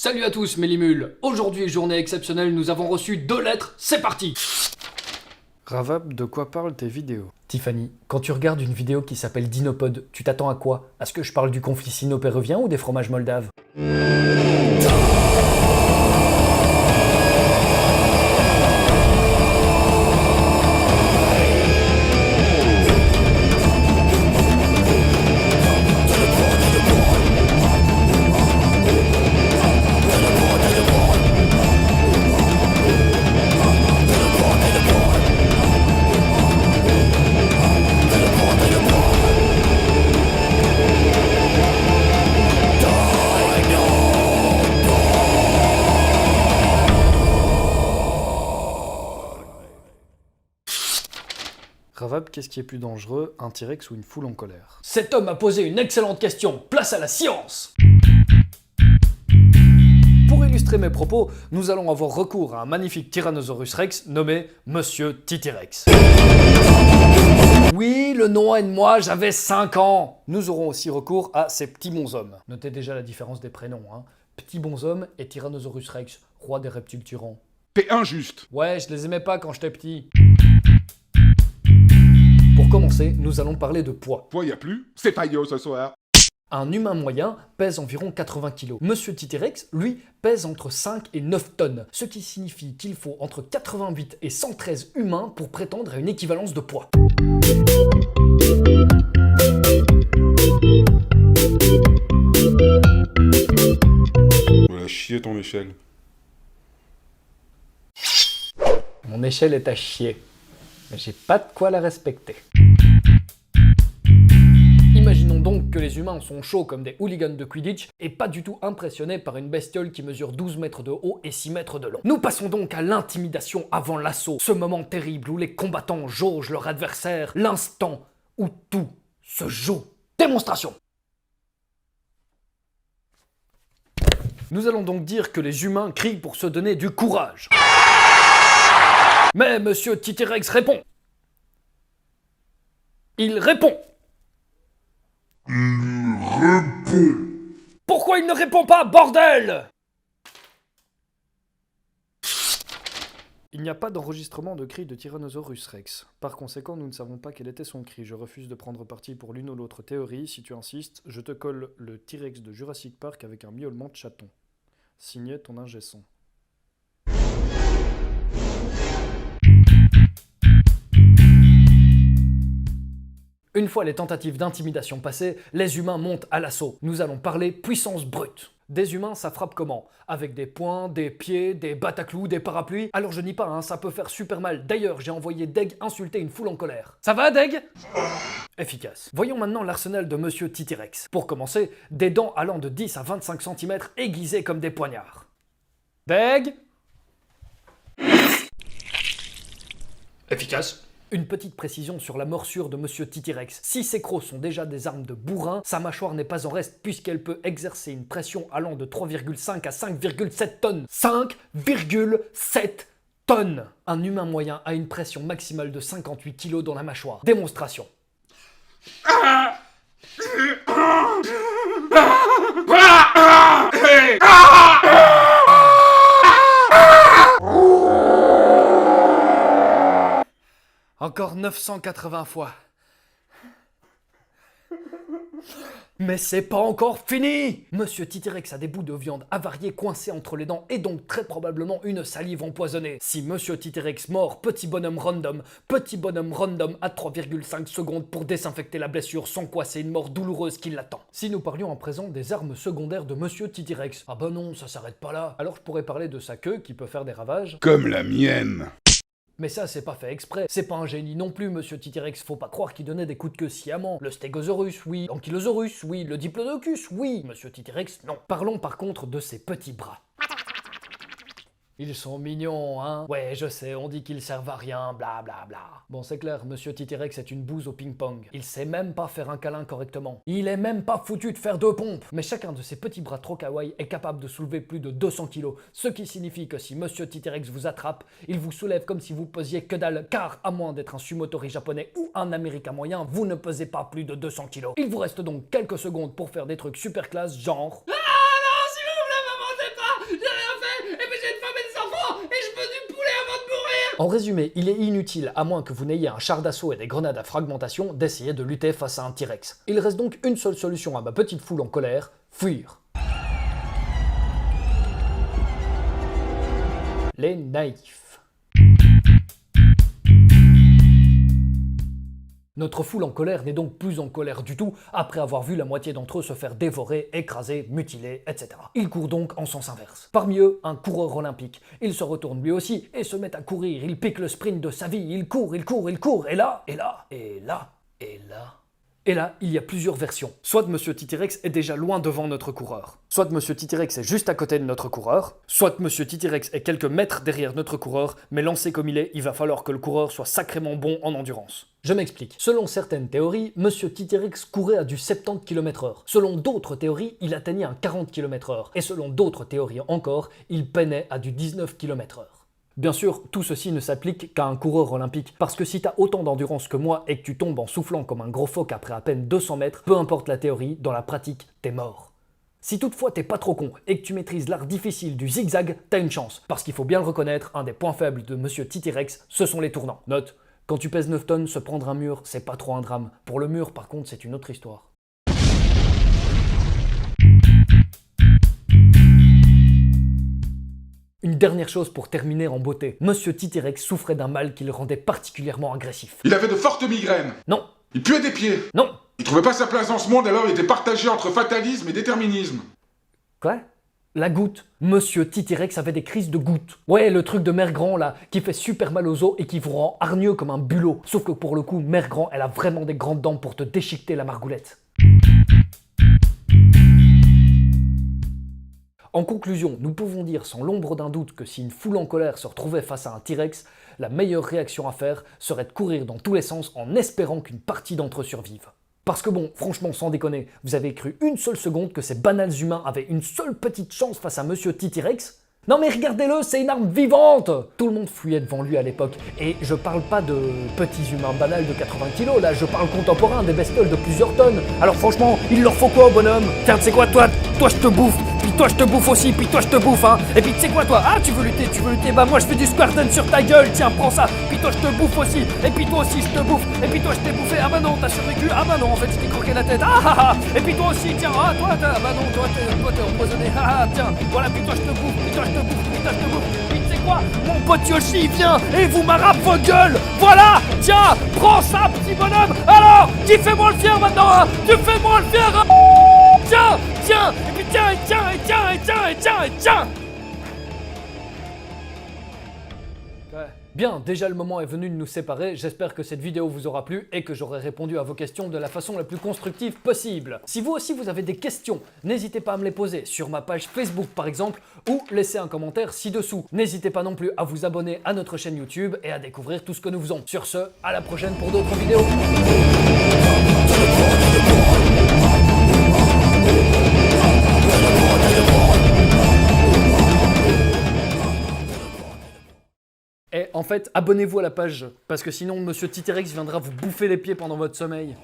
Salut à tous mes limules. Aujourd'hui, journée exceptionnelle, nous avons reçu 2 lettres, c'est parti. Ravab, de quoi parlent tes vidéos? Tiffany, quand tu regardes une vidéo qui s'appelle Dinopod, tu t'attends à quoi? À ce que je parle du conflit sino-péruvien ou des fromages moldaves? Ravab, qu'est-ce qui est plus dangereux, un T-Rex ou une foule en colère? Cet homme a posé une excellente question, place à la science. Pour illustrer mes propos, nous allons avoir recours à un magnifique Tyrannosaurus Rex nommé Monsieur Titirex. Oui, le nom aide-moi, j'avais 5 ans. Nous aurons aussi recours à ces petits bonshommes. Notez déjà la différence des prénoms, hein. Petit bonhomme et Tyrannosaurus Rex, roi des reptiles tyrans. T'es injuste. Ouais, je les aimais pas quand j'étais petit. Pour commencer, nous allons parler de poids. Toi, y a plus. C'est Taillot ce soir. Un humain moyen pèse environ 80 kg. Monsieur Titirex, lui, pèse entre 5 et 9 tonnes, ce qui signifie qu'il faut entre 88 et 113 humains pour prétendre à une équivalence de poids. Voilà, chier ton échelle. Mon échelle est à chier, mais j'ai pas de quoi la respecter. Imaginons donc que les humains sont chauds comme des hooligans de Quidditch et pas du tout impressionnés par une bestiole qui mesure 12 mètres de haut et 6 mètres de long. Nous passons donc à l'intimidation avant l'assaut, ce moment terrible où les combattants jaugent leur adversaire, l'instant où tout se joue. Démonstration. Nous allons donc dire que les humains crient pour se donner du courage. Mais Monsieur Titirex répond. Il répond. Pourquoi il ne répond pas, bordel? Il n'y a pas d'enregistrement de cri de Tyrannosaurus Rex. Par conséquent, nous ne savons pas quel était son cri. Je refuse de prendre parti pour l'une ou l'autre théorie. Si tu insistes, je te colle le T-Rex de Jurassic Park avec un miaulement de chaton. Signé ton ingé son. Une fois les tentatives d'intimidation passées, les humains montent à l'assaut. Nous allons parler puissance brute. Des humains, ça frappe comment? Avec des poings, des pieds, des bataclous, des parapluies? Alors je nie pas, hein, ça peut faire super mal. D'ailleurs, j'ai envoyé Deg insulter une foule en colère. Ça va, Deg? Efficace. Voyons maintenant l'arsenal de Monsieur Titirex. Pour commencer, des dents allant de 10 à 25 cm aiguisées comme des poignards. Deg? Efficace. Une petite précision sur la morsure de Monsieur Titirex. Si ses crocs sont déjà des armes de bourrin, sa mâchoire n'est pas en reste puisqu'elle peut exercer une pression allant de 3,5 à 5,7 tonnes. 5,7 tonnes! Un humain moyen a une pression maximale de 58 kg dans la mâchoire. Démonstration. Encore 980 fois. Mais c'est pas encore fini! Monsieur Titirex a des bouts de viande avariés coincés entre les dents et donc très probablement une salive empoisonnée. Si Monsieur Titirex mord, petit bonhomme random à 3,5 secondes pour désinfecter la blessure, sans quoi c'est une mort douloureuse qui l'attend. Si nous parlions à présent des armes secondaires de Monsieur Titirex, ah bah non, ça s'arrête pas là. Alors je pourrais parler de sa queue qui peut faire des ravages. Comme la mienne. Mais ça, c'est pas fait exprès. C'est pas un génie non plus, Monsieur Titirex. Faut pas croire qu'il donnait des coups de queue sciemment. Le Stégosaurus, oui. L'Ankylosaurus, oui. Le Diplodocus, oui. Monsieur Titirex, non. Parlons par contre de ses petits bras. Ils sont mignons, hein? Ouais, je sais, on dit qu'ils servent à rien, bla bla bla. Bon, c'est clair, Monsieur Titirex est une bouse au ping-pong. Il sait même pas faire un câlin correctement. Il est même pas foutu de faire 2 pompes. Mais chacun de ces petits bras trop kawaii est capable de soulever plus de 200 kg. Ce qui signifie que si Monsieur Titirex vous attrape, il vous soulève comme si vous pesiez que dalle. Car, à moins d'être un sumotori japonais ou un américain moyen, vous ne pesez pas plus de 200 kg. Il vous reste donc quelques secondes pour faire des trucs super classe, genre... En résumé, il est inutile, à moins que vous n'ayez un char d'assaut et des grenades à fragmentation, d'essayer de lutter face à un T-Rex. Il reste donc une seule solution à ma petite foule en colère, fuir. Les naïfs. Notre foule en colère n'est donc plus en colère du tout après avoir vu la moitié d'entre eux se faire dévorer, écraser, mutiler, etc. Ils courent donc en sens inverse. Parmi eux, un coureur olympique. Il se retourne lui aussi et se met à courir. Il pique le sprint de sa vie. Il court, et là, et là, et là, et là... Et là, il y a plusieurs versions. Soit Monsieur Titirex est déjà loin devant notre coureur. Soit Monsieur Titirex est juste à côté de notre coureur. Soit Monsieur Titirex est quelques mètres derrière notre coureur, mais lancé comme il est, il va falloir que le coureur soit sacrément bon en endurance. Je m'explique. Selon certaines théories, Monsieur Titirex courait à du 70 km/h. Selon d'autres théories, il atteignait un 40 km/h. Et selon d'autres théories encore, il peinait à du 19 km/h. Bien sûr, tout ceci ne s'applique qu'à un coureur olympique, parce que si t'as autant d'endurance que moi et que tu tombes en soufflant comme un gros phoque après à peine 200 mètres, peu importe la théorie, dans la pratique, t'es mort. Si toutefois t'es pas trop con et que tu maîtrises l'art difficile du zigzag, t'as une chance, parce qu'il faut bien le reconnaître, un des points faibles de Monsieur Titirex, ce sont les tournants. Note, quand tu pèses 9 tonnes, se prendre un mur, c'est pas trop un drame. Pour le mur, par contre, c'est une autre histoire. Une dernière chose pour terminer en beauté. Monsieur Titirex souffrait d'un mal qui le rendait particulièrement agressif. Il avait de fortes migraines. Non, Il puait des pieds. non. Il trouvait pas sa place dans ce monde, alors il était partagé entre fatalisme et déterminisme. Quoi? La goutte. Monsieur Titirex avait des crises de goutte. Ouais, le truc de Mère Grand là, qui fait super mal aux os et qui vous rend hargneux comme un bulot. Sauf que pour le coup, Mère Grand, elle a vraiment des grandes dents pour te déchiqueter la margoulette. En conclusion, nous pouvons dire sans l'ombre d'un doute que si une foule en colère se retrouvait face à un T-Rex, la meilleure réaction à faire serait de courir dans tous les sens en espérant qu'une partie d'entre eux survive. Parce que bon, franchement, sans déconner, vous avez cru une seule seconde que ces banals humains avaient une seule petite chance face à Monsieur Titirex ? Non mais regardez-le, c'est une arme vivante! Tout le monde fuyait devant lui à l'époque. Et je parle pas de petits humains banals de 80 kilos, là, je parle contemporain, des bestioles de plusieurs tonnes. Alors franchement, il leur faut quoi, bonhomme? Tiens, tu sais quoi, toi je te bouffe, puis toi je te bouffe aussi, puis toi je te bouffe, hein. Et puis tu sais quoi, toi? Ah, tu veux lutter, bah moi je fais du squarten sur ta gueule, tiens, prends ça. Puis toi je te bouffe aussi, et puis toi aussi je te bouffe, et puis toi je t'ai bouffé, ah bah non, t'as survécu, ah bah non, en fait je t'ai croqué la tête, ah ah ah. Et puis toi aussi, tiens, ah toi, ah bah non, toi t'es empoisonné, ah ah, tiens, voilà, puis toi je te bouffe, puis toi je te bouffe, puis toi je te bouffe. Puis tu sais quoi, mon pote Yoshi vient et vous m'arrape vos gueules. Voilà, tiens, prends ça, petit bonhomme. Alors, qui fait-moi le fier maintenant, hein? Tu fais-moi le fier, hein? Tiens, tiens, et puis tiens, et tiens, et tiens, et tiens, et tiens, et tiens. Bien, déjà le moment est venu de nous séparer, j'espère que cette vidéo vous aura plu et que j'aurai répondu à vos questions de la façon la plus constructive possible. Si vous aussi vous avez des questions, n'hésitez pas à me les poser sur ma page Facebook par exemple, ou laissez un commentaire ci-dessous. N'hésitez pas non plus à vous abonner à notre chaîne YouTube et à découvrir tout ce que nous faisons. Sur ce, à la prochaine pour d'autres vidéos. Et en fait, abonnez-vous à la page, parce que sinon Monsieur Titirex viendra vous bouffer les pieds pendant votre sommeil.